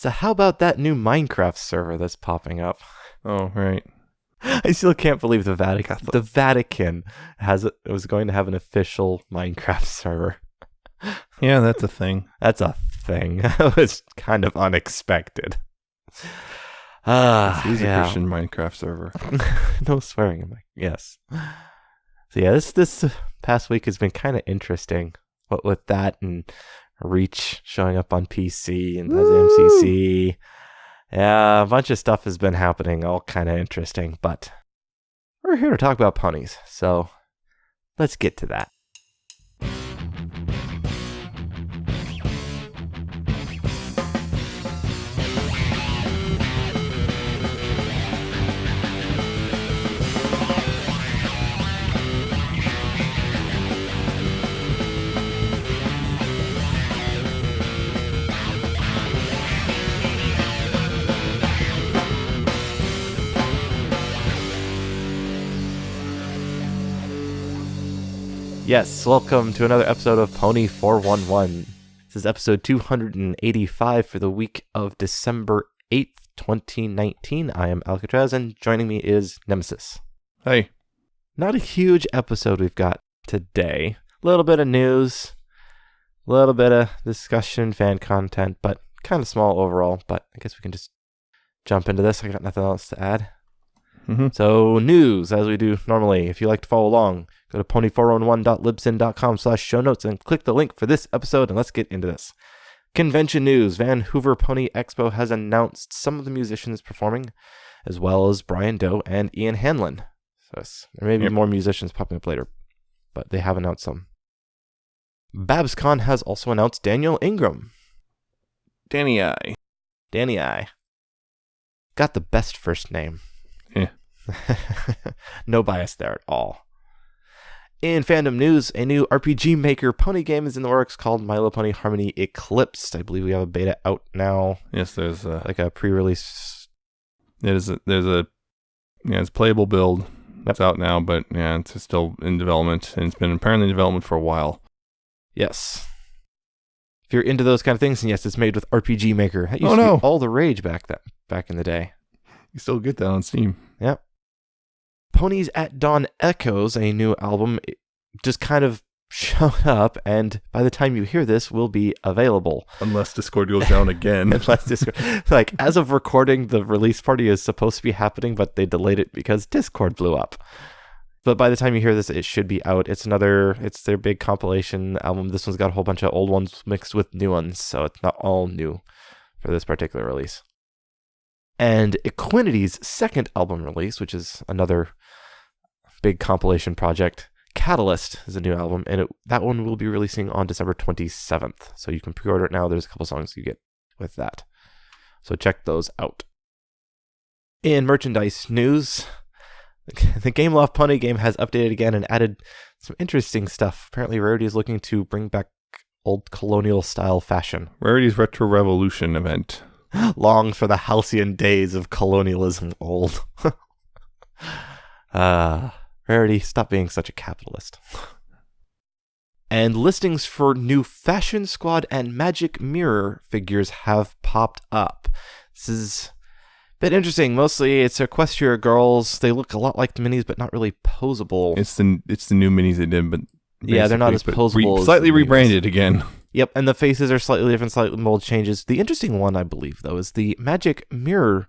So how about that new Minecraft server that's popping up? Oh, right. I still can't believe the Vatican was going to have an official Minecraft server. Yeah, that's a thing. That's a thing. That was kind of unexpected. He's a yeah. Christian Minecraft server. No swearing. Yes. So yeah, this past week has been kind of interesting. What with that and Reach showing up on PC and as MCC. Yeah, a bunch of stuff has been happening, all kind of interesting, but we're here to talk about ponies, so let's get to that. Yes, welcome to another episode of Pony 411. This is episode 285 for the week of December 8th, 2019. I am Alca7raz, and joining me is Nemesis. Hey. Not a huge episode we've got today. A little bit of news, a little bit of discussion, fan content, but kind of small overall. But I guess we can just jump into this. I got nothing else to add. Mm-hmm. So news, as we do normally. If you like to follow along, go to pony411.libsyn.com/show notes and click the link for this episode, and let's get into this. Convention news. Vancouver Pony Expo has announced some of the musicians performing, as well as Brian Doe and Ian Hanlon. So there may be more musicians popping up later, but they have announced some. BabsCon has also announced Daniel Ingram. Danny I. Got the best first name. Yeah. No bias there at all. In fandom news, a new RPG Maker pony game is in the works called My Little Pony Harmony Eclipsed. I believe we have a beta out now. Yes, there's like a pre-release. it's a playable build. It's out now, but yeah, it's still in development, and it's been apparently in development for a while. Yes. If you're into those kind of things, and yes, it's made with RPG Maker. That used to be all the rage back in the day. You still get that on Steam. Yep. Ponies at Dawn Echoes, a new album, just kind of showed up, and by the time you hear this, will be available. Unless Discord goes down again. Unless Discord, like, as of recording, the release party is supposed to be happening, but they delayed it because Discord blew up. But by the time you hear this, it should be out. It's their big compilation album. This one's got a whole bunch of old ones mixed with new ones, so it's not all new for this particular release. And Equinity's second album release, which is another big compilation project, Catalyst, is a new album, and that one will be releasing on December 27th. So you can pre-order it now. There's a couple songs you get with that. So check those out. In merchandise news, the Gameloft Pony game has updated again and added some interesting stuff. Apparently Rarity is looking to bring back old colonial style fashion. Rarity's Retro Revolution event. Long for the halcyon days of colonialism old. Rarity, stop being such a capitalist. And listings for new Fashion Squad and Magic Mirror figures have popped up. This is a bit interesting. Mostly it's Equestria girls. They look a lot like the minis, but not really posable. It's the new minis they did, but yeah, they're not as posable. Slightly rebranded again. Yep, and the faces are slightly different, slightly mold changes. The interesting one, I believe, though, is the Magic Mirror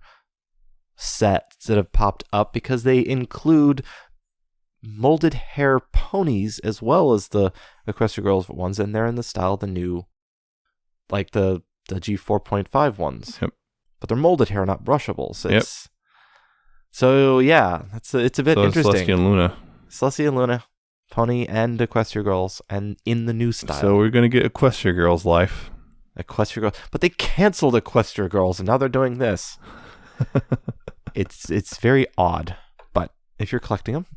sets that have popped up, because they include molded hair ponies as well as the Equestria Girls ones, and they're in the style of the new, like the G4.5 ones. Yep. But they're molded hair, not brushables. So yeah, it's a bit interesting. Celestia and Luna. Pony and Equestria Girls, and in the new style. So we're going to get Equestria Girls life. Equestria Girls. But they canceled Equestria Girls, and now they're doing this. It's very odd. But if you're collecting them,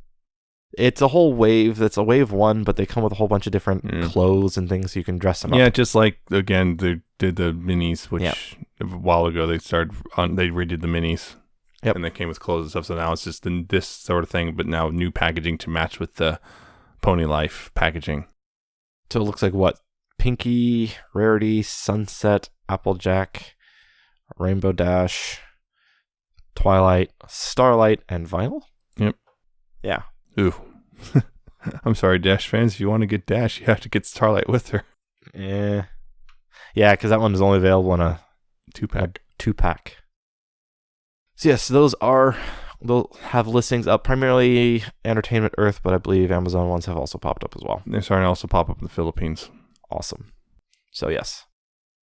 it's a whole wave. That's a wave one, but they come with a whole bunch of different clothes and things so you can dress them up. Yeah, just like, again, they did the minis, which a while ago they redid the minis. Yep. And they came with clothes and stuff, so now it's just this sort of thing, but now new packaging to match with the Pony Life packaging. So it looks like what? Pinky, Rarity, Sunset, Applejack, Rainbow Dash, Twilight, Starlight, and Vinyl? Yep. Yeah. Ooh. I'm sorry, Dash fans. If you want to get Dash, you have to get Starlight with her. Yeah, because that one is only available in a 2-pack. 2-pack. So yes, they'll have listings up, primarily Entertainment Earth, but I believe Amazon ones have also popped up as well. They're starting to also pop up in the Philippines. Awesome. So yes,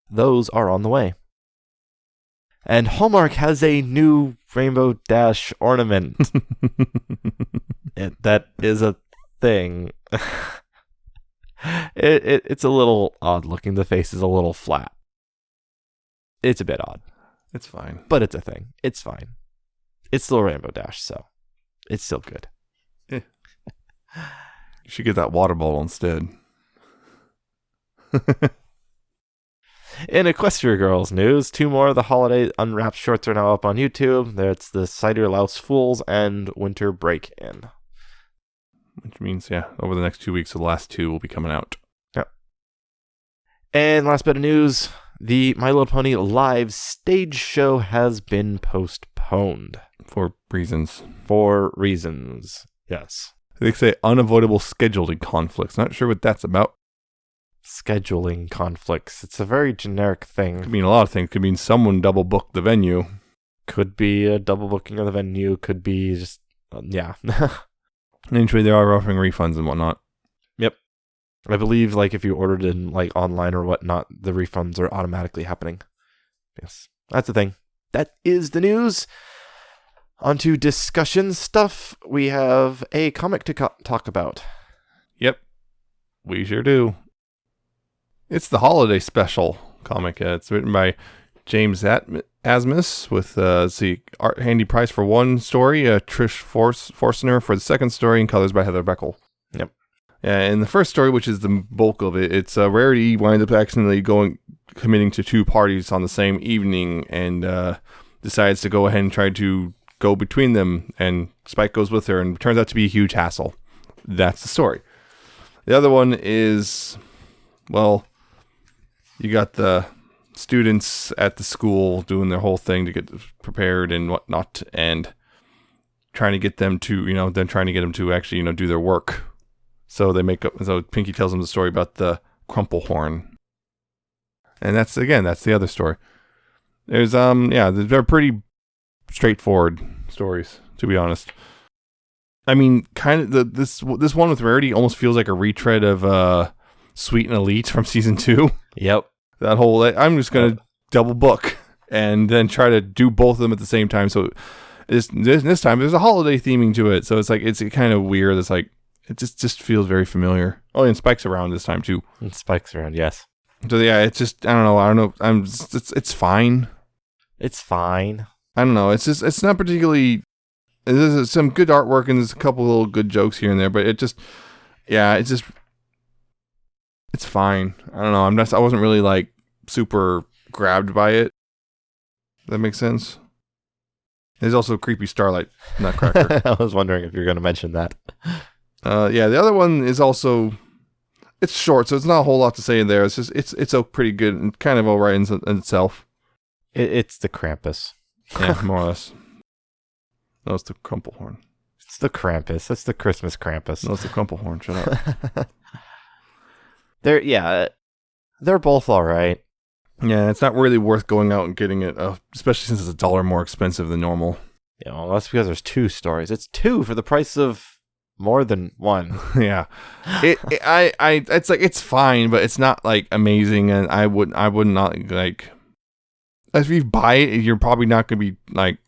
those are on the way. And Hallmark has a new Rainbow Dash ornament. That is a thing. It's a little odd looking. The face is a little flat. It's a bit odd. It's fine. But it's a thing. It's fine. It's still Rainbow Dash, so it's still good. Yeah. You should get that water bottle instead. In Equestria Girls news, 2 more of the holiday unwrapped shorts are now up on YouTube. That's the Cider Louse Fools and Winter Break-In. Which means, over the next 2 weeks, the last 2 will be coming out. Yep. And last bit of news, the My Little Pony live stage show has been postponed. For reasons. Yes. They say unavoidable scheduling conflicts. Not sure what that's about. Scheduling conflicts. It's a very generic thing. Could mean a lot of things. Could mean someone double booked the venue. Could be a double booking of the venue. Could be just, yeah. Eventually, they are offering refunds and whatnot. Yep. I believe, if you ordered in, online or whatnot, the refunds are automatically happening. Yes. That's the thing. That is the news. On to discussion stuff. We have a comic to talk about. Yep. We sure do. It's the holiday special comic. It's written by James Asmus with art handy price for one story, Trish Forstner for the second story, and colors by Heather Beckel. Yep. In the first story, which is the bulk of it, it's Rarity winds up accidentally committing to 2 parties on the same evening and decides to go ahead and try to go between them, and Spike goes with her, and it turns out to be a huge hassle. That's the story. The other one is, you got the students at the school doing their whole thing to get prepared and whatnot, and trying to get them to, trying to get them to actually, do their work. So so Pinky tells them the story about the crumple horn. And that's the other story. There's, they're pretty straightforward stories, to be honest. I mean, kind of this one with Rarity almost feels like a retread of Sweet and Elite from season 2. Yep. That whole, I'm just going to double book and then try to do both of them at the same time. So this time there's a holiday theming to it. So it's kind of weird. It's it just feels very familiar. Oh, and Spike's around this time too. And Spike's around, yes. So it's just, I don't know. It's fine. It's fine. I don't know. It's not particularly, there's some good artwork and there's a couple little good jokes here and there, but it's fine. I don't know. I wasn't really super grabbed by it. Does that make sense? There's also Creepy Starlight Nutcracker. I was wondering if you were going to mention that. The other one is also, it's short, so it's not a whole lot to say in there. It's just, it's a pretty good and kind of all right in itself. It's the Krampus. Yeah, more or less. No, it's the crumple horn. It's the Krampus. It's the Christmas Krampus. No, it's the crumple horn. Shut up. They're both all right. Yeah, it's not really worth going out and getting it, especially since it's $1 more expensive than normal. Yeah, well, that's because there's 2 stories. It's 2 for the price of more than 1. Yeah, it's fine, but it's not amazing, and I would not if you buy it, you're probably not gonna be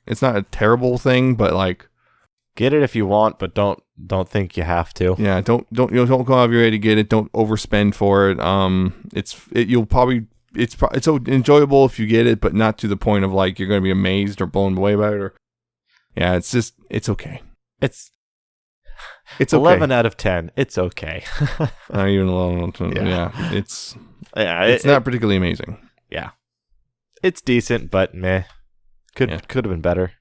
it's not a terrible thing, but get it if you want, but don't think you have to. Yeah, don't go out of your way to get it. Don't overspend for it. It's enjoyable if you get it, but not to the point of you're going to be amazed or blown away by it. It's okay. It's okay. 11 out of 10. It's okay. Not even 11 out of 10. Yeah. It's not particularly amazing. Yeah. It's decent, but meh. Could have been better.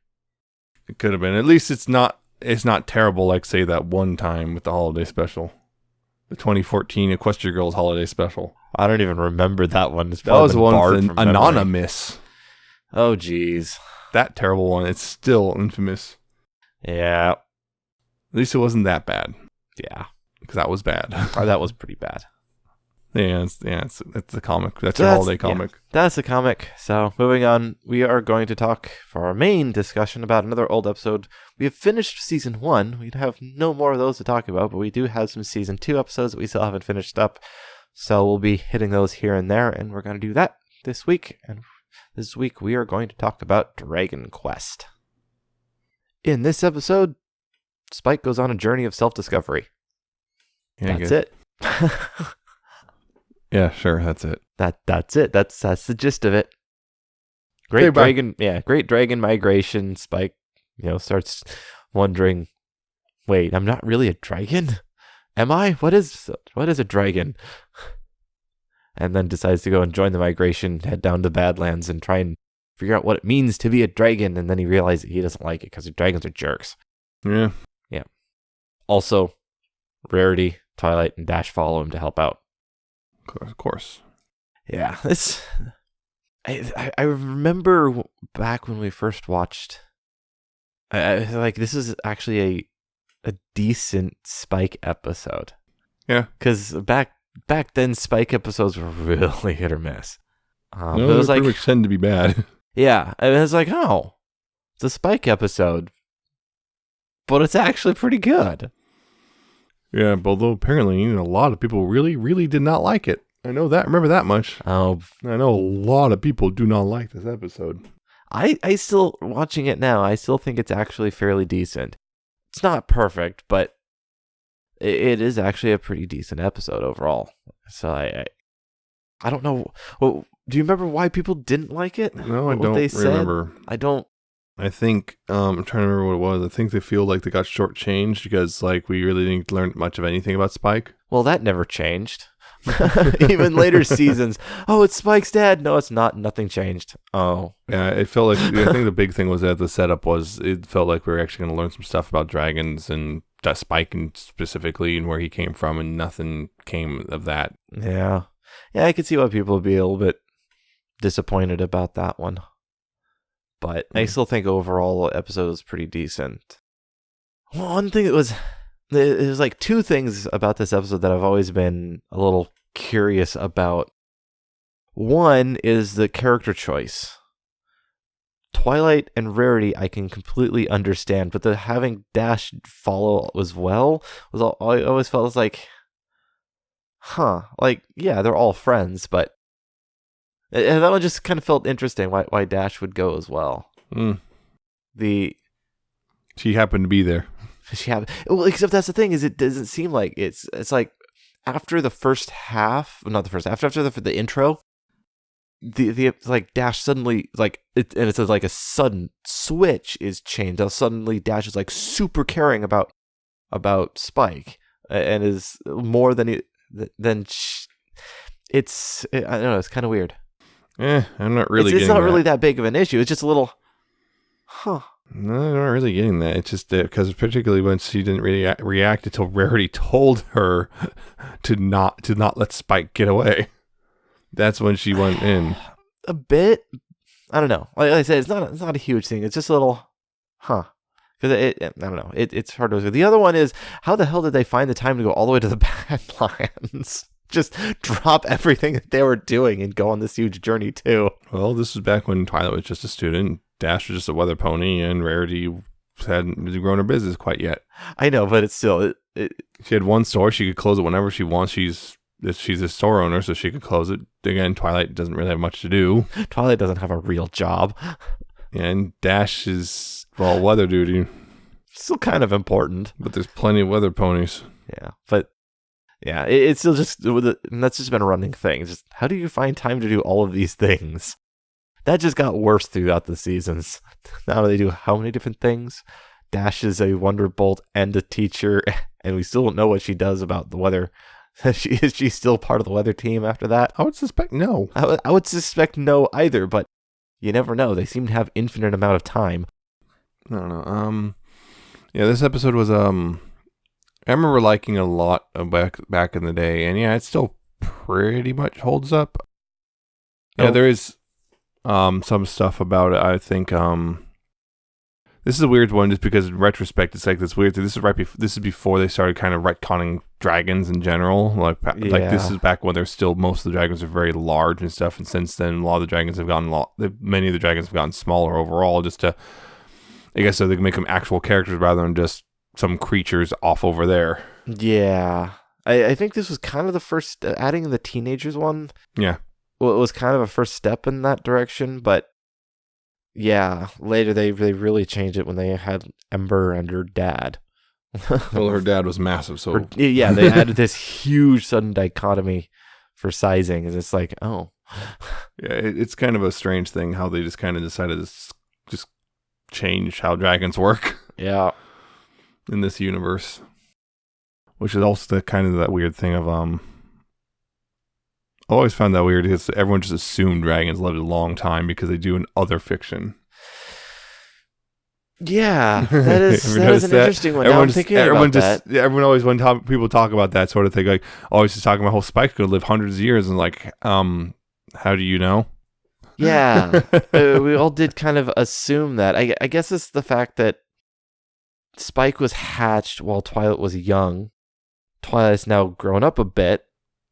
It could have been. At least it's not terrible like, say, that one time with the holiday special. The 2014 Equestria Girls holiday special. I don't even remember that one. That was the one with Anonymous. Oh, geez. That terrible one. It's still infamous. Yeah. At least it wasn't that bad. Yeah. Because that was bad. Oh, that was pretty bad. It's the comic. That's your holiday comic. Yeah, that's the comic. So, moving on, we are going to talk for our main discussion about another old episode. We have finished season 1. We have no more of those to talk about, but we do have some season 2 episodes that we still haven't finished up. So, we'll be hitting those here and there, and we're going to do that this week. And this week, we are going to talk about Dragon Quest. In this episode, Spike goes on a journey of self-discovery. Yeah, that's it. Yeah, sure, that's it. That's it. That's the gist of it. Great dragon migration. Spike, starts wondering, wait, I'm not really a dragon? Am I? What is a dragon? And then decides to go and join the migration, head down to Badlands and try and figure out what it means to be a dragon, and then he realizes he doesn't like it because dragons are jerks. Yeah. Yeah. Also, Rarity, Twilight, and Dash follow him to help out. Of course. Yeah, I remember back when we first watched. I like this is actually a decent Spike episode. Yeah, because back then Spike episodes were really hit or miss. No, it was pretty much tend to be bad. Yeah, I was like, oh, it's a Spike episode, but it's actually pretty good. Yeah, although apparently a lot of people really, really did not like it. I know that. Remember that much. Oh, I know a lot of people do not like this episode. I still, watching it now, I still think it's actually fairly decent. It's not perfect, but it is actually a pretty decent episode overall. So I don't know. Well, do you remember why people didn't like it? No, I don't remember. I don't. I think, I'm trying to remember what it was. I think they feel like they got shortchanged because, we really didn't learn much of anything about Spike. Well, that never changed. Even later seasons. Oh, it's Spike's dad. No, it's not. Nothing changed. Oh. Yeah, it felt like, I think the big thing was that the setup was, it felt like we were actually going to learn some stuff about dragons and Spike specifically and where he came from, and nothing came of that. Yeah. Yeah, I could see why people would be a little bit disappointed about that one. But I still think overall the episode was pretty decent. One thing there's like two things about this episode that I've always been a little curious about. One is the character choice. Twilight and Rarity I can completely understand, but the having Dash follow as well I always felt was like, yeah, they're all friends, but and that one just kind of felt interesting why Dash would go as well. She happened to be there. Well, except that's the thing is it doesn't seem like it's like after the first half, not the first half, after the intro, the like Dash suddenly and it says like a sudden switch is changed. Now suddenly Dash is like super caring about Spike and is more than it's I don't know, it's kind of weird. I'm not really. It's not really that big of an issue. It's just a little, No, I'm not really getting that. It's just because particularly when she didn't really react until Rarity told her to not let Spike get away. That's when she went in. A bit. I don't know. Like I said, it's not a huge thing. It's just a little, because I don't know. It's hard to. The other one is, how the hell did they find the time to go all the way to the Badlands? Just drop everything that they were doing and go on this huge journey too. Well, this was back when Twilight was just a student, Dash was just a weather pony, and Rarity hadn't grown her business quite yet. I know, but it's still... She had one store. She could close it whenever she wants. She's a store owner, so she could close it. Again, Twilight doesn't really have much to do. Twilight doesn't have a real job. And Dash is, weather duty. Still kind of important. But there's plenty of weather ponies. Yeah, but... Yeah, it's still just, and that's just been a running thing. It's just, how do you find time to do all of these things? That just got worse throughout the seasons. Now they do how many different things? Dash is a Wonderbolt and a teacher, and we still don't know what she does about the weather. Is she still part of the weather team after that? I would suspect no. I would suspect no either, but you never know. They seem to have infinite amount of time. I don't know. Yeah, this episode was, I remember liking a lot of back in the day, and yeah, it still pretty much holds up. Yeah, there is some stuff about it. I think this is a weird one just because in retrospect it's like this weird thing. This is before they started kind of retconning dragons in general. Like this is back when most of the dragons are very large and stuff, and since then a lot of the dragons have gotten many of the dragons have gotten smaller overall, just to, I guess, so they can make them actual characters rather than just some creatures off over there. Yeah. I think this was kind of the first, adding the teenagers one. Yeah. Well, it was kind of a first step in that direction, but yeah, later they really changed it when they had Ember and her dad. Well, her dad was massive, so... they added this huge sudden dichotomy for sizing, and it's like, oh. Yeah, it's kind of a strange thing how they just kind of decided to just change how dragons work. Yeah. In this universe. Which is also that weird thing of, I always found that weird because everyone just assumed dragons lived a long time because they do in other fiction. Yeah, that is an interesting one. Now I'm thinking about that. Everyone always, when people talk about that sort of thing, like, always just talking about how Spike could live hundreds of years, and like, how do you know? Yeah, we all did kind of assume that. I guess it's the fact that Spike was hatched while Twilight was young. Twilight's now grown up a bit.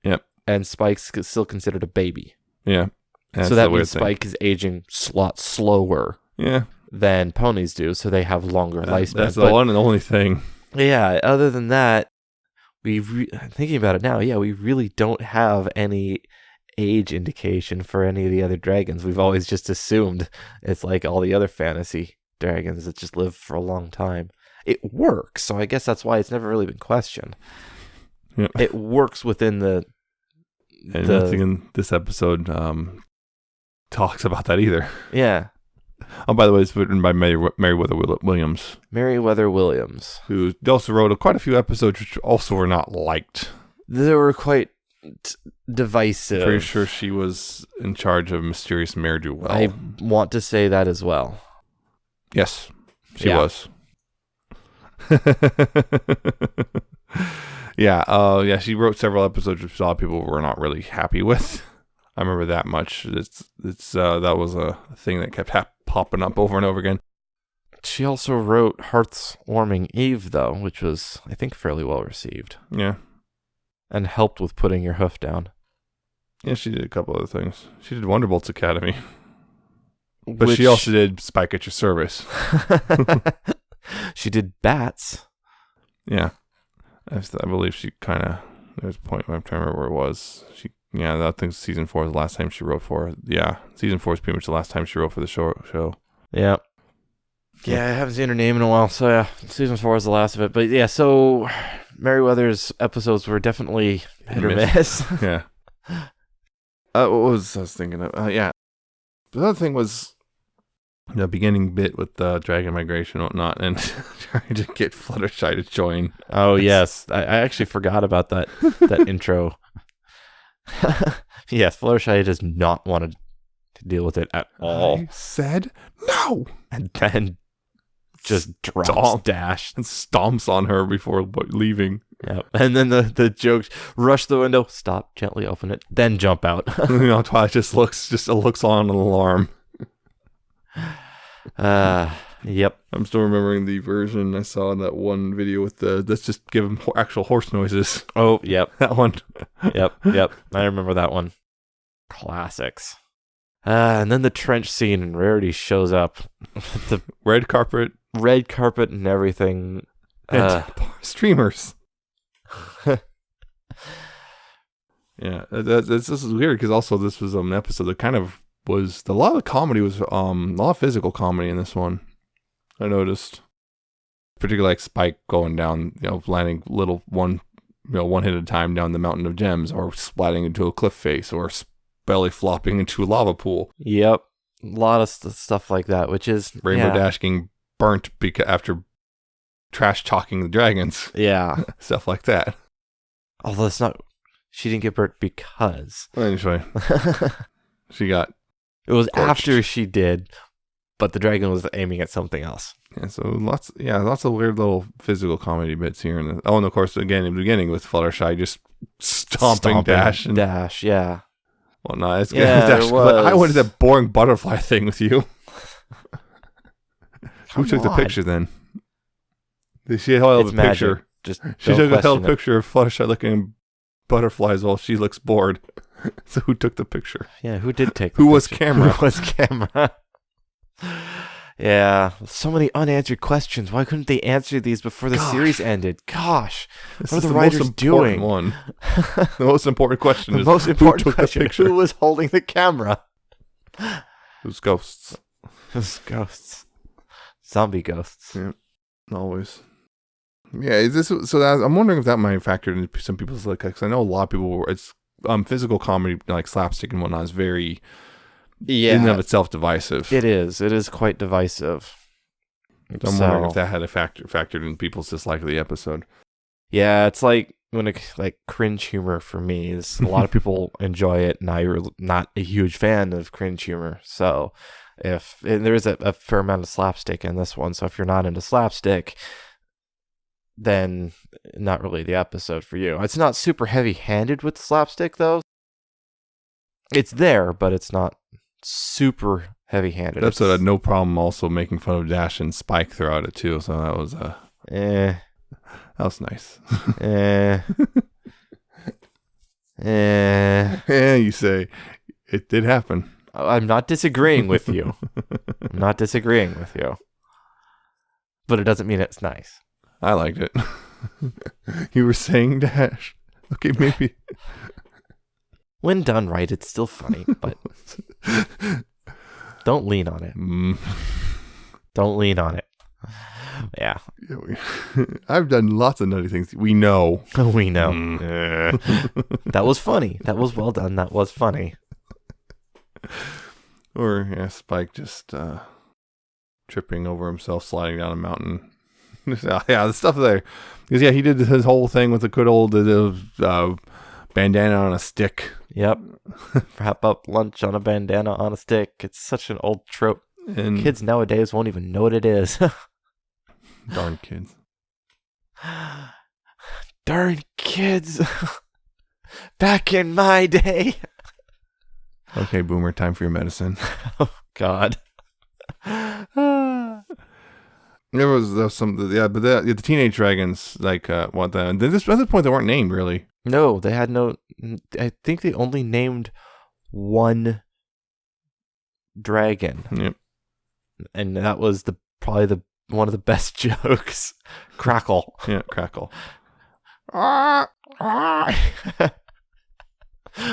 Yep. And Spike's still considered a baby. Yeah. So that means Spike is aging a lot slower. Yeah. Than ponies do, so they have longer lifespans. That's the one and only thing. Yeah, other than that, thinking about it now, we really don't have any age indication for any of the other dragons. We've always just assumed it's like all the other fantasy dragons that just live for a long time. It works, so I guess that's why it's never really been questioned. Yep. It works within nothing in this episode talks about that either. Yeah. Oh, by the way, it's written by Meriwether Williams. Meriwether Williams. Who also wrote quite a few episodes which also were not liked. They were quite divisive. Pretty sure she was in charge of Mysterious Ne'er-Do-Well. I want to say that as well. Yes, she was. Yeah, she wrote several episodes which a lot of people were not really happy with. I remember that much. That was a thing that kept popping up over and over again. She also wrote Hearth's Warming Eve, though, which was, I think, fairly well received. Yeah. And helped with putting your hoof down. Yeah, she did a couple other things. She did Wonderbolt's Academy. But she also did Spike at Your Service. She did Bats. Yeah. I believe she kind of... There's a point where I'm trying to remember where it was. I think season 4 is the last time she wrote for. Yeah, season 4 is pretty much the last time she wrote for the show. Yeah. Yeah, I haven't seen her name in a while, so yeah, season 4 is the last of it. But yeah, so Meriwether's episodes were definitely hit or miss. Yeah. What was I was thinking of? Yeah. The other thing was the beginning bit with the dragon migration and whatnot, and trying to get Fluttershy to join. Oh, yes. I actually forgot about that intro. Yes, Fluttershy does not want to deal with it at all. I said no! And then just drops Dash. And stomps on her before leaving. Yeah, and then the jokes, rush the window, stop, gently open it, then jump out. Twilight just looks on an alarm. Yep. I'm still remembering the version I saw in that one video with let's just give him actual horse noises. Oh, yep. That one. Yep. I remember that one. Classics. And then the trench scene and Rarity shows up. The red carpet and everything. And streamers. Yeah, this is weird because also this was an episode that kind of was a lot of the comedy was a lot of physical comedy in this one. I noticed, particularly like Spike going down, landing one hit at a time down the mountain of gems, or splatting into a cliff face, or belly flopping into a lava pool. Yep, a lot of stuff like that, which is Rainbow Dash getting burnt after trash talking the dragons. Yeah, stuff like that. Although it's not, she didn't get burnt because. Anyway, she got. It was scorched. After she did, but the dragon was aiming at something else. Yeah, so lots of weird little physical comedy bits here. And of course, again, in the beginning with Fluttershy just stomping Dash. Dash, yeah. Well, no, it's Yeah, actually, there I wanted was. that boring butterfly thing with you. Who Come took the on. picture then? She held It's a magic. picture. Just She don't took a held question it. picture of Fluttershy looking butterflies while she looks bored. So who took the picture? Yeah, who did take the Who was picture? camera? Who was camera? Yeah, so many unanswered questions. Why couldn't they answer these before the series ended? Gosh, This what are is the the writers most important doing? one. The most important question The is most important who took question: the picture? who was holding the camera? Who's ghosts? Those ghosts, zombie ghosts. Yeah, always. Yeah, is this so? That, I'm wondering if that might factor into some people's because I know a lot of people. It's physical comedy like slapstick and whatnot is very in and of itself divisive. It is. It is quite divisive. So I'm wondering if that had a factored in people's dislike of the episode. Yeah, it's like like cringe humor for me is a lot of people enjoy it, and I'm not a huge fan of cringe humor. So and there's a fair amount of slapstick in this one. So if you're not into slapstick, then not really the episode for you. It's not super heavy-handed with the slapstick though. It's there, but it's not super heavy-handed. That episode had no problem also making fun of Dash and Spike throughout it too. So that was that was nice. Yeah, you say it did happen. I'm not disagreeing with you. I'm not disagreeing with you. But it doesn't mean it's nice. I liked it. You were saying Dash. Okay, maybe. When done right, it's still funny, but don't lean on it. Don't lean on it. Yeah. I've done lots of nutty things. We know. We know. That was funny. That was well done. That was funny. Or Spike just tripping over himself, sliding down a mountain. Yeah, the stuff there. Because he did his whole thing with the good old bandana on a stick. Yep. Wrap up lunch on a bandana on a stick. It's such an old trope. And Kids nowadays won't even know what it is. darn kids. Darn kids. Back in my day. Okay, Boomer, time for your medicine. Oh, God. There was some, but the teenage dragons want that. At this point, they weren't named really. No, they had no. I think they only named one dragon. Yep. And that was probably one of the best jokes. Crackle. Yeah, Crackle.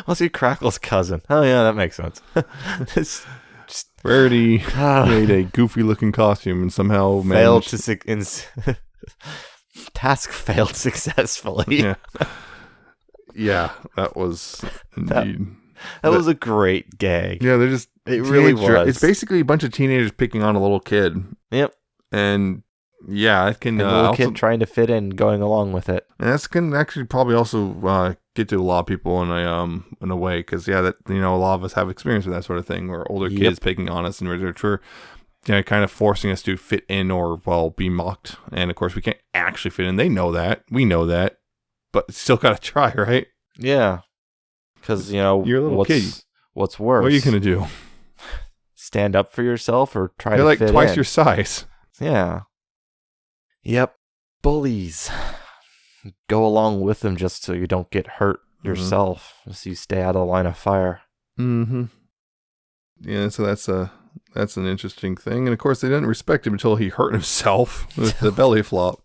Let's see, Crackle's cousin. Oh yeah, that makes sense. Rarity made a goofy-looking costume and somehow failed managed to task failed successfully. Yeah. Yeah, that was indeed. That was a great gag. Yeah, they're just. It really was. It's basically a bunch of teenagers picking on a little kid. Yep. And yeah, it can. A little kid trying to fit in, going along with it. And that can actually probably also get to a lot of people in a way, because that a lot of us have experience with that sort of thing, where older kids picking on us and we're kind of forcing us to fit in or be mocked. And of course, we can't actually fit in. They know that. We know that. But still gotta try, right? Yeah, because you're a little kid. What's worse? What are you gonna do? Stand up for yourself or try You're to like fit twice in? your size. Yeah. Yep. Bullies. Go along with them just so you don't get hurt yourself, so you stay out of the line of fire. Mm-hmm. Yeah, so that's an interesting thing, and of course they didn't respect him until he hurt himself with the belly flop.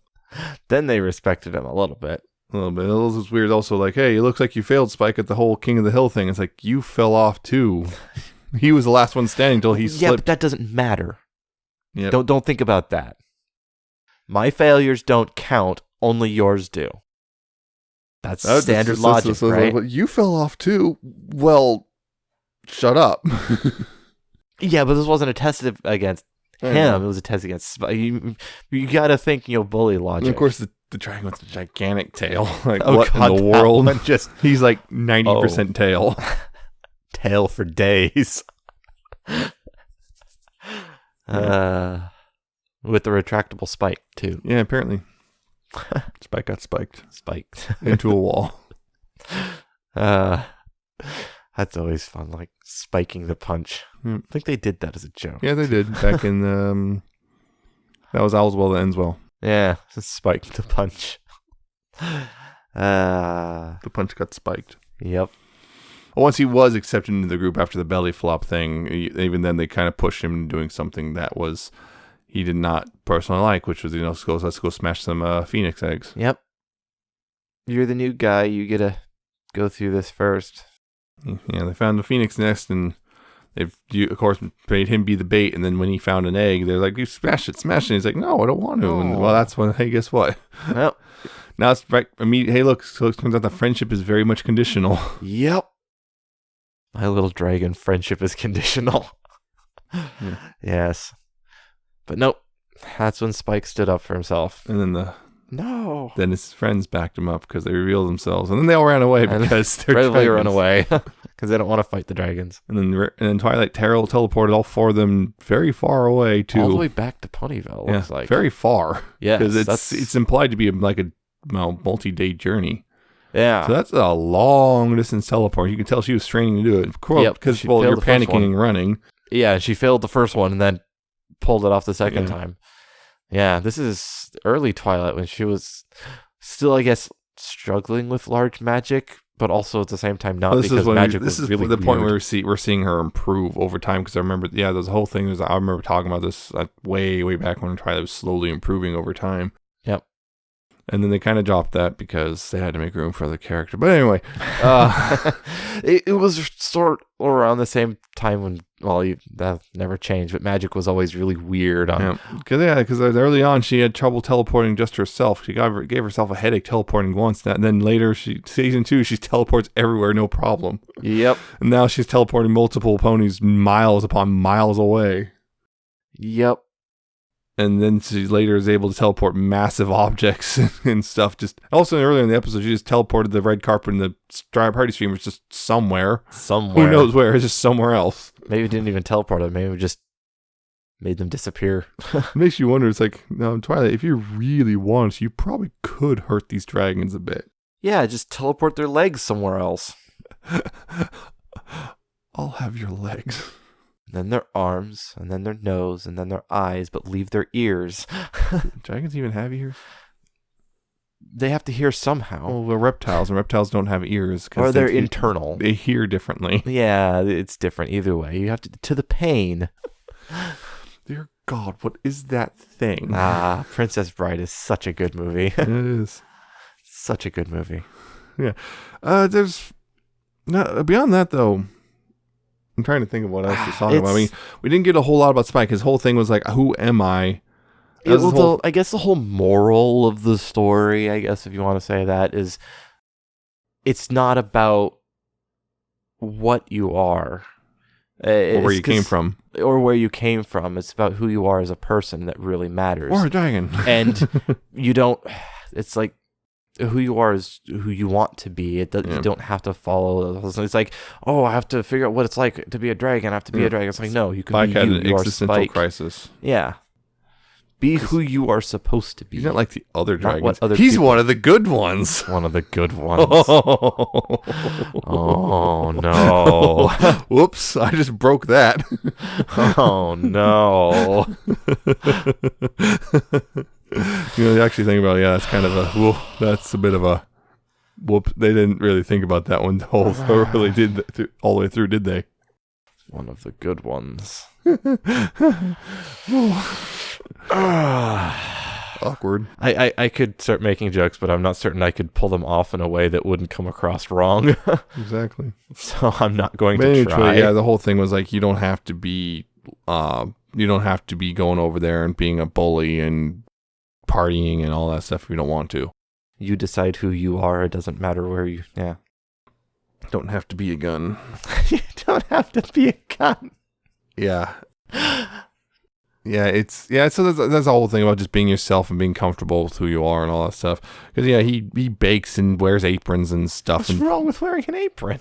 Then they respected him a little bit. A little bit. It was weird also, like, hey, it looks like you failed, Spike, at the whole King of the Hill thing. It's like, you fell off too. He was the last one standing until he slipped. Yeah, but that doesn't matter. Yep. Don't think about that. My failures don't count, only yours do. That's standard logic, right? Like, you fell off too. Well, shut up. Yeah, but this wasn't a test against him. It was a test against Spike. You got to think, bully logic. And of course, the dragon with the gigantic tail. Like, Oh, what God, in the that world? one just He's like 90% tail. tail for days. With the retractable spike too. Yeah, apparently. Spike got spiked Spiked into a wall. That's always fun, like spiking the punch. I think they did that as a joke. Yeah, they did back in that was Owls Well That Ends Well. Yeah, spike the punch. The punch got spiked. Yep. Once he was accepted into the group after the belly flop thing, even then they kind of pushed him into doing something that was he did not personally like, which was, let's go smash some phoenix eggs. Yep. You're the new guy. You get to go through this first. Yeah, they found the phoenix nest, and they've, of course, made him be the bait. And then when he found an egg, they're like, "You smash it, smash it." He's like, "No, I don't want to." Oh. And well, that's when, hey, guess what? Well, now it's right. Hey, look, so it turns out the friendship is very much conditional. Yep. My little dragon friendship is conditional. Yeah. Yes. But nope. That's when Spike stood up for himself. And then Then his friends backed him up because they revealed themselves, and then they all ran away because they're dragons. Run away because they don't want to fight the dragons. And then Twilight Terrell teleported all four of them very far away to all the way back to Ponyville. Looks like very far. Yeah, because it's implied to be like a multi-day journey. Yeah, so that's a long distance teleport. You can tell she was training to do it. Because you're panicking and running. Yeah, she failed the first one and then pulled it off the second time. Yeah, this is early Twilight when she was still, I guess, struggling with large magic, but also at the same time not because magic was really weird. This is the point where we're seeing her improve over time, because I remember, there's a whole thing. I remember talking about this way, way back when Twilight was slowly improving over time. Yep. And then they kind of dropped that because they had to make room for the character. But anyway, it was sort of around the same time when, that never changed, but magic was always really weird. Because early on she had trouble teleporting just herself. She gave herself a headache teleporting once, and then later, season 2, she teleports everywhere, no problem. Yep. And now she's teleporting multiple ponies miles upon miles away. Yep. And then she later is able to teleport massive objects and stuff. Also, earlier in the episode, she just teleported the red carpet and the party stream was just somewhere. Who knows where? It's just somewhere else. Maybe it didn't even teleport them. Maybe it just made them disappear. It makes you wonder. It's like, no, Twilight, if you really want to, you probably could hurt these dragons a bit. Yeah, just teleport their legs somewhere else. I'll have your legs. Then their arms, and then their nose, and then their eyes, but leave their ears. Dragons even have ears? They have to hear somehow. Well, they're reptiles, and reptiles don't have ears. Or they're internal. They hear differently. Yeah, it's different either way. You have to the pain. Dear God, what is that thing? Princess Bride is such a good movie. It is. Such a good movie. Yeah. There's... No, beyond that, though... I'm trying to think of what else to talk about. I mean, we didn't get a whole lot about Spike. His whole thing was like, who am I? I guess the whole moral of the story, I guess if you want to say that, is it's not about what you are. Or where you came from. Or where you came from. It's about who you are as a person that really matters. Or a dragon. And you don't... It's like... Who you are is who you want to be. You don't have to follow. It's like, I have to figure out what it's like to be a dragon. I have to be a dragon. It's like, no, you can Spike be had you. An You existential are Spike. crisis. Yeah. Be who you are supposed to be. He's not like the other dragons. He's one of the good ones. One of the good ones. Oh, no. Whoops, I just broke that. Oh, no. You actually think about it, that's kind of that's a bit of a whoop. They didn't really think about that one all the way through, did they? One of the good ones. Awkward. I could start making jokes, but I'm not certain I could pull them off in a way that wouldn't come across wrong. Exactly. So I'm not going to try. Yeah, the whole thing was like, you don't have to be going over there and being a bully and partying and all that stuff if you don't want to. You decide who you are. It doesn't matter where you... Yeah. Don't have to be a gun. You don't have to be a gun. Yeah. So that's the whole thing about just being yourself and being comfortable with who you are and all that stuff. Because, he bakes and wears aprons and stuff. What's wrong with wearing an apron?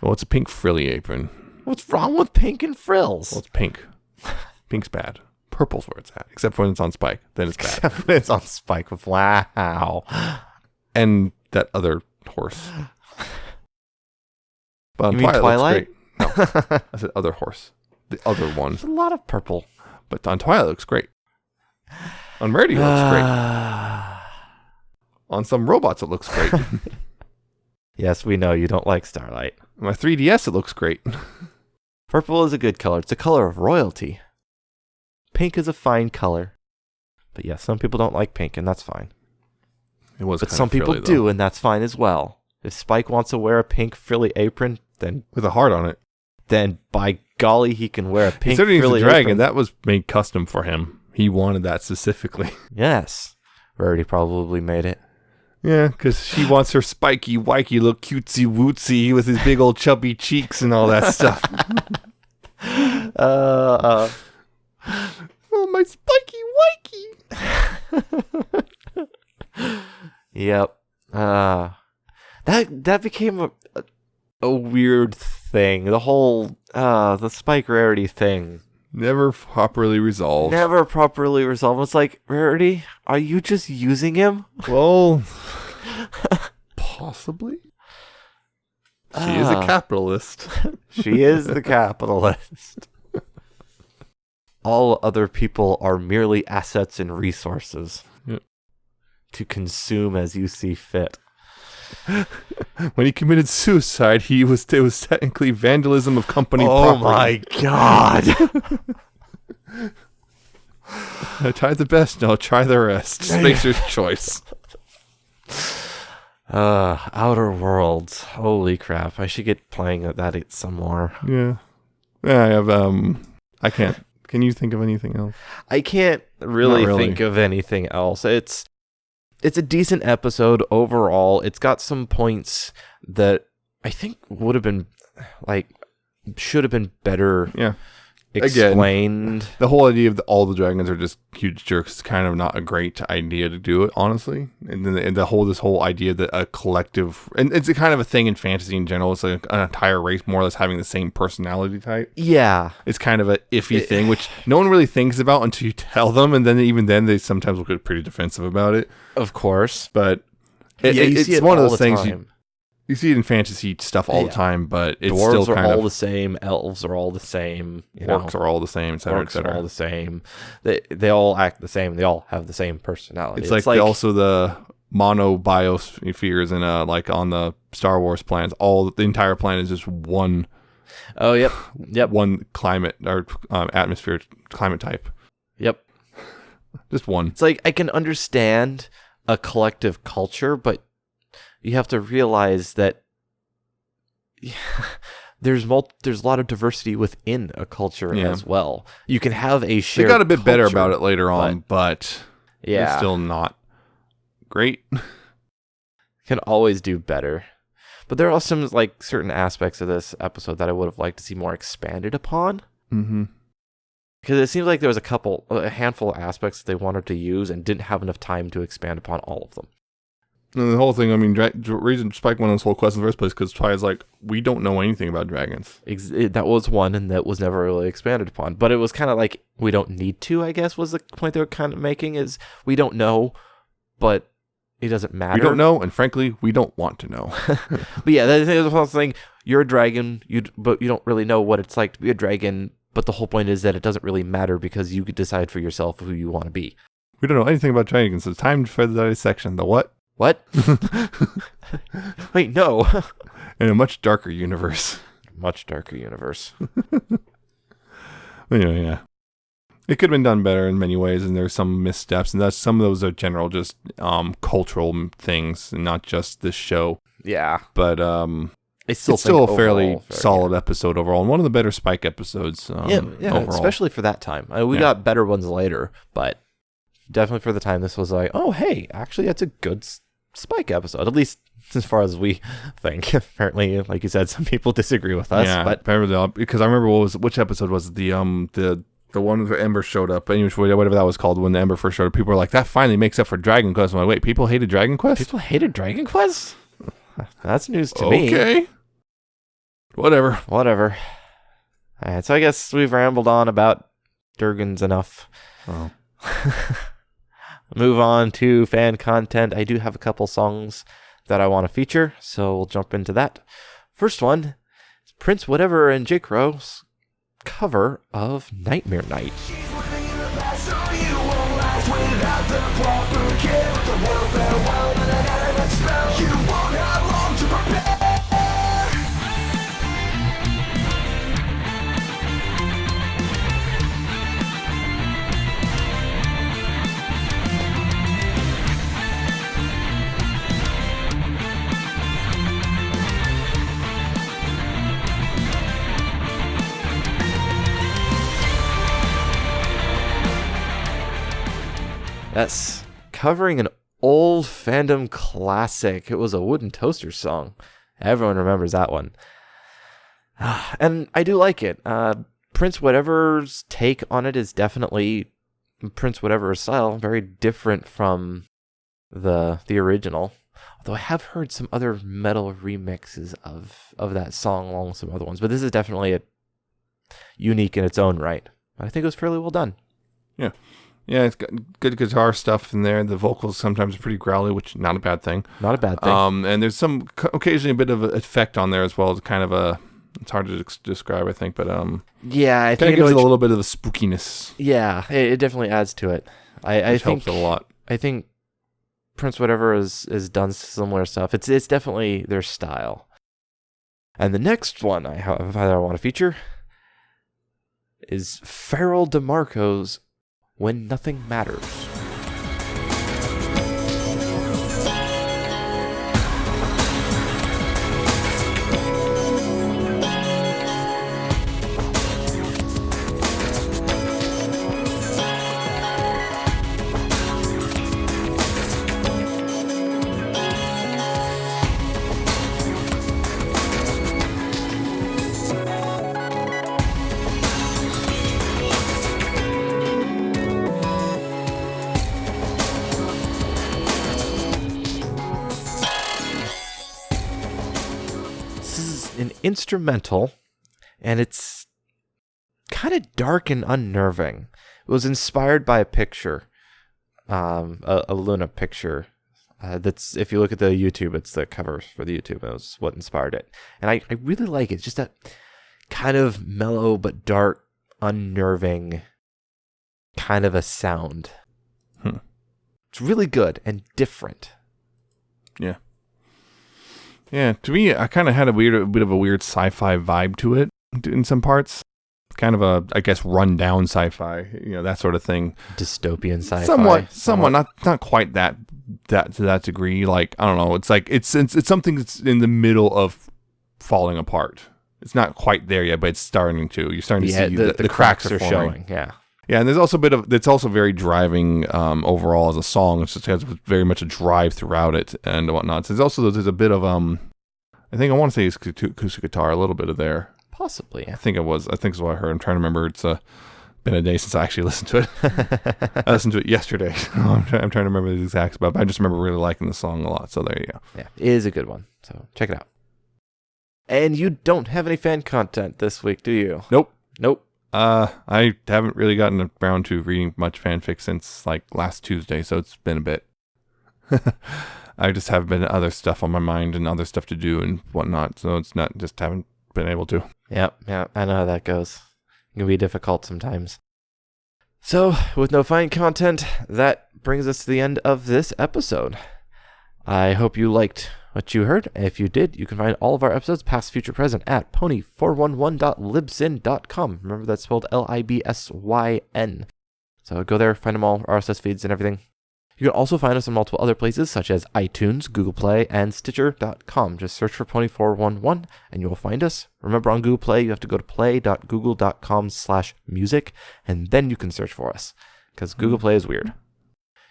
Well, it's a pink frilly apron. What's wrong with pink and frills? Well, it's pink. Pink's bad. Purple's where it's at. Except when it's on Spike. Then it's bad. Except when it's on Spike. Wow. And that other horse. But on You mean Twilight? Looks great. No, I said other horse. The other one. There's a lot of purple. But on Twilight looks great. On Rarity it looks great. On some robots it looks great. Yes, we know you don't like Starlight. On my 3DS it looks great. Purple is a good color. It's a color of royalty. Pink is a fine color. But yes, some people don't like pink, and that's fine. It was But kind some of frilly, people do, and that's fine as well. If Spike wants to wear a pink frilly apron, then with a heart on it. Then by golly, he can wear a pink frilly frilly apron. apron. That was made custom for him. He wanted that specifically. Yes. Rarity probably made it. Yeah, because she wants her spiky, wikey, look cutesy wootsy with his big old chubby cheeks and all that stuff. Oh, my spiky wikey. Yep. That became a weird thing. The whole the Spike Rarity thing. Never properly resolved. It's like, Rarity, are you just using him? Well, possibly. She is a capitalist. She is the capitalist. All other people are merely assets and resources to consume as you see fit. When he committed suicide, it was technically vandalism of company property. Oh my god! I tried the best. No, try the rest. Just make your choice. Outer Worlds. Holy crap! I should get playing that some more. Yeah. I have. I can't. Can you think of anything else? I can't really think of anything else. It's a decent episode overall. It's got some points that I think would have been should have been better explained. Again, the whole idea of all the dragons are just huge jerks is kind of not a great idea to do it, honestly. And then this whole idea that a collective, and it's a kind of a thing in fantasy in general. It's like an entire race more or less having the same personality type. Yeah, it's kind of a iffy thing, which no one really thinks about until you tell them, and then even then they sometimes will get pretty defensive about it. Of course, but it's one of those things you see it in fantasy stuff all the time, but it's dwarves still are all the same, elves are all the same, orcs are all the same, etc., orcs are all the same. They all act the same. They all have the same personality. It's like also the mono biospheres and like on the Star Wars planets, the entire planet is just one. Oh yep. One climate or atmosphere climate type. Yep. Just one. It's like I can understand a collective culture, but you have to realize that there's a lot of diversity within a culture as well. You can have a shared. They got a bit culture, better about it later on, but it's still not great. Can always do better. But there are some certain aspects of this episode that I would have liked to see more expanded upon. Mm-hmm. Because it seems like there was a handful of aspects that they wanted to use and didn't have enough time to expand upon all of them. And the whole thing, I mean, the reason Spike went on this whole quest in the first place, because Twi's like, we don't know anything about dragons. That was one, and that was never really expanded upon. But it was kind of like, we don't need to, I guess, was the point they were kind of making, is we don't know, but it doesn't matter. We don't know, and frankly, we don't want to know. But yeah, that's the whole thing. You're a dragon, but you don't really know what it's like to be a dragon, but the whole point is that it doesn't really matter because you could decide for yourself who you want to be. We don't know anything about dragons, so it's time for the dissection. The what? What? Wait, no. In a much darker universe. Much darker universe. Anyway, yeah. It could have been done better in many ways, and there's some missteps, and some of those are general just cultural things, and not just this show. Yeah. But it's still a fairly solid episode overall, and one of the better Spike episodes overall. Especially for that time. We got better ones later, but definitely for the time, this was like, oh, hey, actually, that's a good Spike episode, at least as far as we think. Apparently, like you said, some people disagree with us. Yeah, but because I remember which episode was it? The one where Ember showed up, whatever that was called, when the Ember first showed up. People were like, that finally makes up for Dragon Quest. I'm like, wait, people hated Dragon Quest? People hated Dragon Quest? That's news to me. Okay. Whatever. All right, so I guess we've rambled on about Durgans enough. Oh. Move on to fan content. I do have a couple songs that I want to feature, so we'll jump into that. First one Prince Whatever and J. Crow's cover of Nightmare Night. That's covering an old fandom classic. It was a Wooden Toaster song. Everyone remembers that one. And I do like it. Prince Whatever's take on it is definitely Prince Whatever's style, very different from the original. Although I have heard some other metal remixes of that song along with some other ones. But this is definitely unique in its own right. I think it was fairly well done. Yeah. Yeah, it's got good guitar stuff in there. The vocals sometimes are pretty growly, which not a bad thing. Not a bad thing. And there's some occasionally a bit of an effect on there as well. It's kind of it's hard to describe, I think, but yeah, I think it gives it a little bit of a spookiness. Yeah, it definitely adds to it. I think helps a lot. I think Prince Whatever has done similar stuff. It's definitely their style. And the next one I want to feature is Feryl DeMarco's When Nothing Matters. An instrumental, and it's kind of dark and unnerving. It was inspired by a picture, a Luna picture. That's, if you look at the YouTube, it's the cover for the YouTube. That was what inspired it, and I really like it. It's just that kind of mellow but dark, unnerving kind of a sound. It's really good and different. Yeah. Yeah, to me, I kind of had a bit of a weird sci-fi vibe to it in some parts. Kind of a, I guess, run-down sci-fi, that sort of thing. Dystopian sci-fi. Somewhat, not quite that to that degree. Like, I don't know. It's like it's something that's in the middle of falling apart. It's not quite there yet, but it's starting to. You're starting to see the cracks are showing. Yeah. Yeah, and there's also a bit of, it's also very driving overall as a song. It just has very much a drive throughout it and whatnot. So there's a bit of, I think I want to say it's acoustic guitar, a little bit of there. Possibly. I think it's what I heard. I'm trying to remember. It's been a day since I actually listened to it. I listened to it yesterday. I'm trying to remember the exact spot, but I just remember really liking the song a lot. So there you go. Yeah, it is a good one. So check it out. And you don't have any fan content this week, do you? Nope. I haven't really gotten around to reading much fanfic since like last Tuesday, so it's been a bit. I just have been other stuff on my mind and other stuff to do and whatnot, so it's not just haven't been able to. Yep, I know how that goes. It can be difficult sometimes. So, with no fine content, that brings us to the end of this episode. I hope you liked what you heard. If you did, you can find all of our episodes, past, future, present, at pony411.libsyn.com. Remember, that's spelled Libsyn. So go there, find them all, RSS feeds and everything. You can also find us in multiple other places, such as iTunes, Google Play, and Stitcher.com. Just search for Pony411, and you will find us. Remember, on Google Play, you have to go to play.google.com/music, and then you can search for us, because Google Play is weird.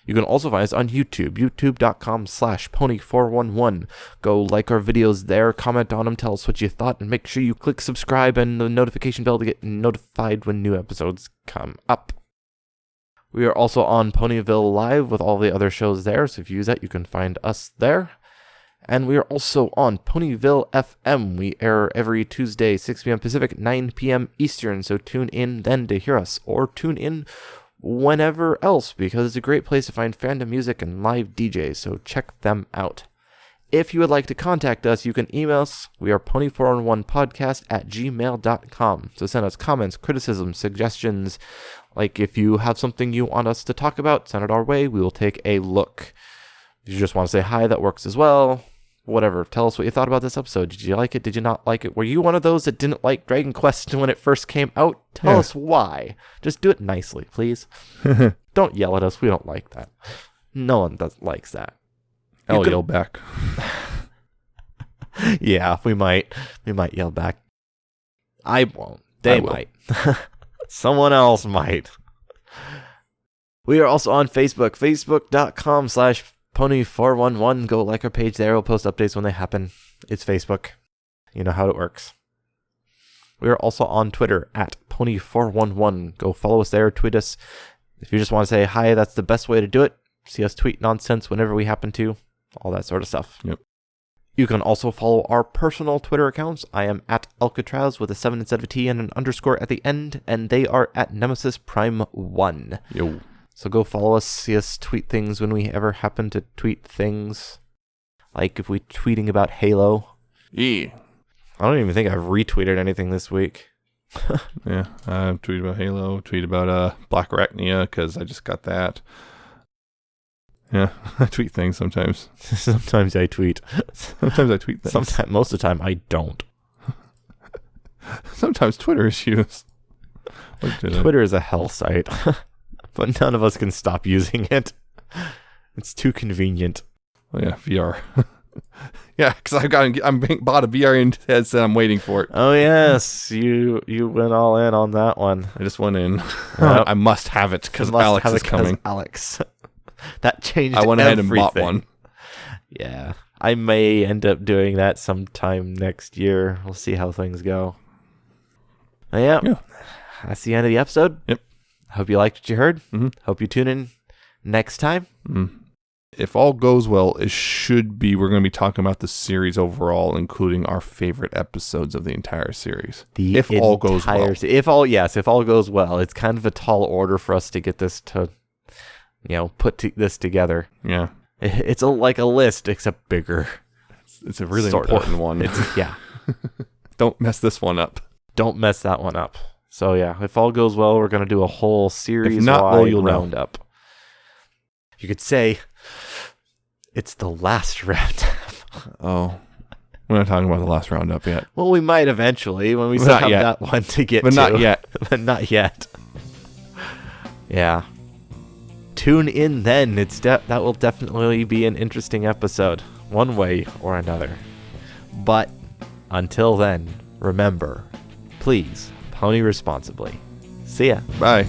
You can also find us on YouTube, youtube.com/pony411. Go like our videos there, comment on them, tell us what you thought, and make sure you click subscribe and the notification bell to get notified when new episodes come up. We are also on Ponyville Live with all the other shows there, so if you use that, you can find us there. And we are also on Ponyville FM. We air every Tuesday, 6 p.m. Pacific, 9 p.m. Eastern, so tune in then to hear us, or tune in whenever else, because it's a great place to find fandom music and live DJs, so check them out. If you would like to contact us, you can email us. We are pony411podcast@gmail.com. So send us comments, criticisms, suggestions. Like if you have something you want us to talk about, send it our way. We will take a look. If you just want to say hi, that works as well. Whatever. Tell us what you thought about this episode. Did you like it? Did you not like it? Were you one of those that didn't like Dragon Quest when it first came out? Tell us why. Just do it nicely, please. Don't yell at us. We don't like that. No one likes that. I'll yell back. Yeah, we might. We might yell back. I won't. They might. Someone else might. We are also on Facebook. Facebook.com/pony411. Go like our page there. We'll post updates when they happen. It's Facebook. You know how it works. We are also on Twitter @pony411. Go follow us there. Tweet us. If you just want to say hi, that's the best way to do it. See us tweet nonsense whenever we happen to. All that sort of stuff. Yep. You can also follow our personal Twitter accounts. I am @Alca7raz with a 7 instead of a T and an underscore at the end, and they are @Nemesis Prime 1. Yo. So go follow us, see us tweet things when we ever happen to tweet things. Like if we're tweeting about Halo. Yeah. I don't even think I've retweeted anything this week. Yeah, I tweeted about Halo, tweet about Black Arachnia, because I just got that. Yeah, I tweet things sometimes. Sometimes I tweet. Sometimes I tweet things. Most of the time I don't. Sometimes Twitter is used. Twitter is a hell site. But none of us can stop using it. It's too convenient. Oh yeah, VR. Yeah, because I bought a VR headset. I'm waiting for it. Oh yes, you went all in on that one. I just went in. I must have it because Alex is coming. Alex, that changed. I went ahead and everything. bought one. Yeah, I may end up doing that sometime next year. We'll see how things go. Yeah, that's the end of the episode. Yep. Hope you liked what you heard. Mm-hmm. Hope you tune in next time. Mm. If all goes well, we're going to be talking about the series overall, including our favorite episodes of the entire series. If all goes well. If all goes well. It's kind of a tall order for us to get this to, put this together. Yeah. It's like a list, except bigger. It's a really important one. Yeah. Don't mess this one up. Don't mess that one up. So yeah, if all goes well, we're going to do a whole series you'll roundup. You could say it's the last roundup. Oh, we're not talking about the last roundup yet. Well, we might eventually when we still have that one to get to. But not yet. But not yet. Yeah. Tune in then. That will definitely be an interesting episode, one way or another. But until then, remember, please pony responsibly. See ya. Bye.